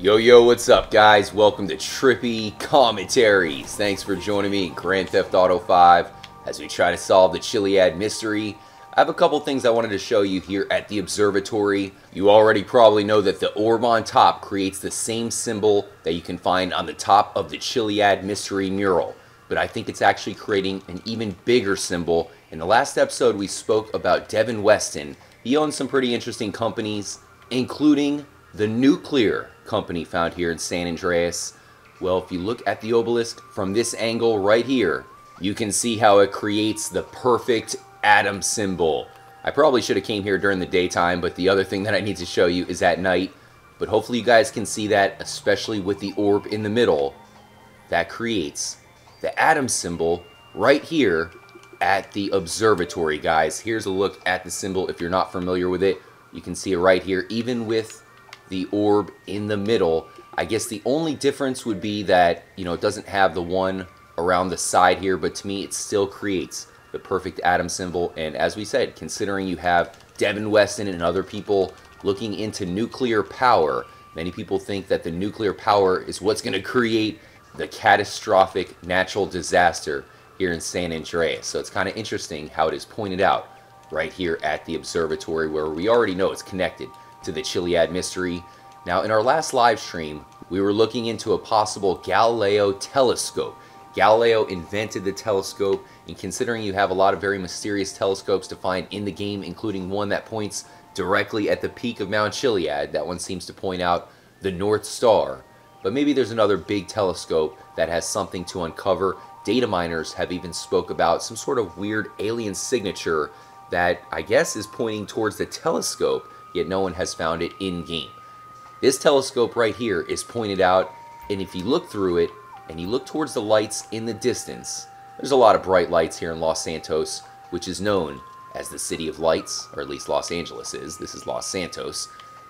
Yo, what's up, guys? Welcome to Trippy Commentaries. Thanks for joining me in Grand Theft Auto 5 as we try to solve the Chiliad mystery. I have a couple things I wanted to show you here at the observatory. You already probably know that the orb on top creates the same symbol that you can find on the top of the Chiliad mystery mural. But I think it's actually creating an even bigger symbol. In the last episode, we spoke about Devin Weston. He owns some pretty interesting companies, including the nuclear company found here in San Andreas. Well, if you look at the obelisk from this angle right here, you can see how it creates the perfect atom symbol. I probably should have came here during the daytime, but the other thing that I need to show you is at night. But hopefully you guys can see that, especially with the orb in the middle, that creates the atom symbol right here at the observatory, guys. Here's a look at the symbol if you're not familiar with it. You can see it right here, even with the orb in the middle. I guess the only difference would be that, it doesn't have the one around the side here, but to me it still creates the perfect atom symbol. And as we said, considering you have Devin Weston and other people looking into nuclear power, many people think that the nuclear power is what's going to create the catastrophic natural disaster here in San Andreas. So it's kind of interesting how it is pointed out right here at the observatory, where we already know it's connected to the Chiliad mystery. Now, in our last live stream, we were looking into a possible Galileo telescope. Galileo invented the telescope, and considering you have a lot of very mysterious telescopes to find in the game, including one that points directly at the peak of Mount Chiliad, that one seems to point out the North Star. But maybe there's another big telescope that has something to uncover. Data miners have even spoke about some sort of weird alien signature that I guess is pointing towards the telescope, yet no one has found it in-game. This telescope right here is pointed out, and if you look through it, and you look towards the lights in the distance, there's a lot of bright lights here in Los Santos, which is known as the City of Lights, or at least Los Angeles is. This is Los Santos.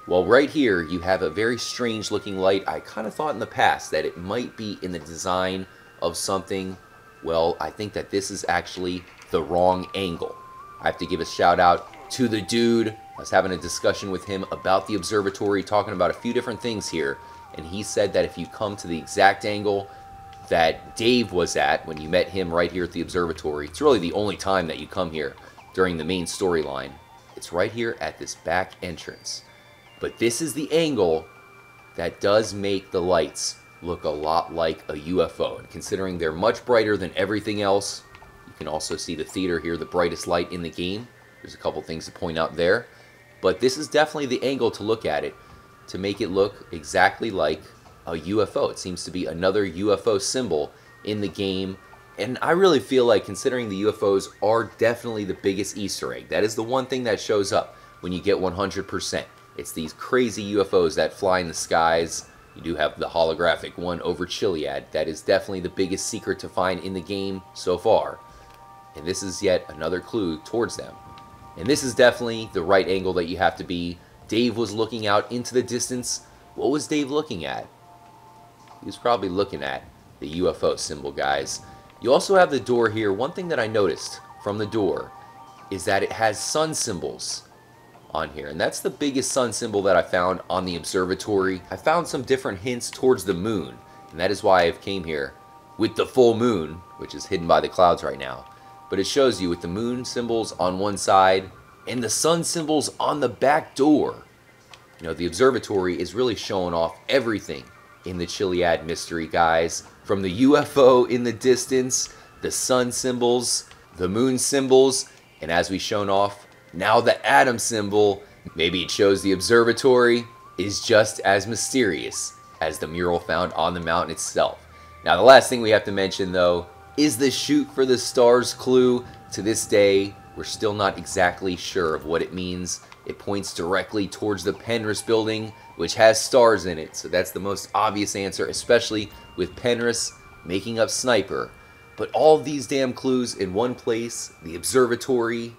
Well, right here, you have a very strange looking light. I kind of thought in the past that it might be in the design of something. Well, I think that this is actually the wrong angle. I have to give a shout out to the dude. I was having a discussion with him about the observatory, talking about a few different things here, and he said that if you come to the exact angle that Dave was at when you met him right here at the observatory, it's really the only time that you come here during the main storyline. It's right here at this back entrance. But this is the angle that does make the lights look a lot like a UFO, and considering they're much brighter than everything else, you can also see the theater here, the brightest light in the game. There's a couple things to point out there. But this is definitely the angle to look at it to make it look exactly like a UFO. It seems to be another UFO symbol in the game. And I really feel like, considering the UFOs are definitely the biggest Easter egg, that is the one thing that shows up when you get 100%. It's these crazy UFOs that fly in the skies. You do have the holographic one over Chiliad. That is definitely the biggest secret to find in the game so far. And this is yet another clue towards them. And this is definitely the right angle that you have to be. Dave was looking out into the distance. What was Dave looking at? He was probably looking at the UFO symbol, guys. You also have the door here. One thing that I noticed from the door is that it has sun symbols on here. And that's the biggest sun symbol that I found on the observatory. I found some different hints towards the moon. And that is why I came here with the full moon, which is hidden by the clouds right now. But it shows you with the moon symbols on one side and the sun symbols on the back door. The observatory is really showing off everything in the Chiliad mystery, guys. From the UFO in the distance, the sun symbols, the moon symbols, and as we've shown off, now the atom symbol. Maybe it shows the observatory is just as mysterious as the mural found on the mountain itself. Now, the last thing we have to mention, though, is the shoot for the stars clue. To this day, we're still not exactly sure of what it means. It points directly towards the Penrith building, which has stars in it. So that's the most obvious answer, especially with Penrith making up Sniper. But all of these damn clues in one place, the observatory,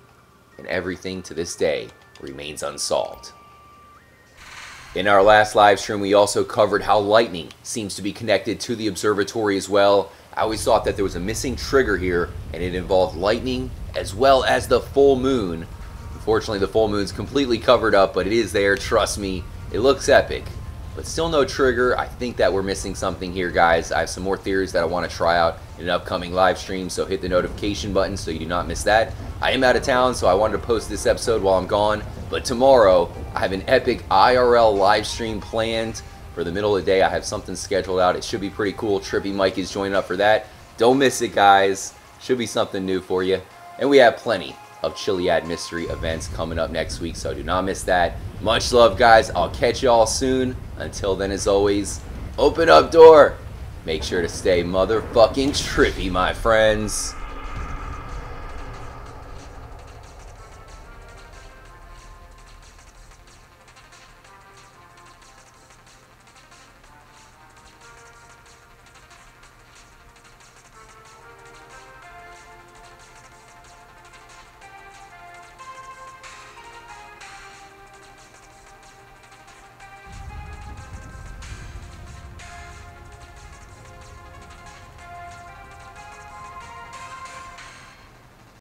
and everything to this day remains unsolved. In our last live stream, we also covered how lightning seems to be connected to the observatory as well. I always thought that there was a missing trigger here, and it involved lightning as well as the full moon. Unfortunately, the full moon's completely covered up, but it is there, trust me. It looks epic. but still no trigger. I think that we're missing something here, guys. I have some more theories that I want to try out in an upcoming live stream, so hit the notification button so you do not miss that. I am out of town, so I wanted to post this episode while I'm gone, but tomorrow I have an epic IRL live stream planned for the middle of the day. I have something scheduled out. It should be pretty cool. Trippy Mike is joining up for that. Don't miss it, guys. Should be something new for you. And we have plenty of Chiliad mystery events coming up next week, so do not miss that. Much love, guys. I'll catch y'all soon. Until then, as always, open up door. Make sure to stay motherfucking trippy, my friends.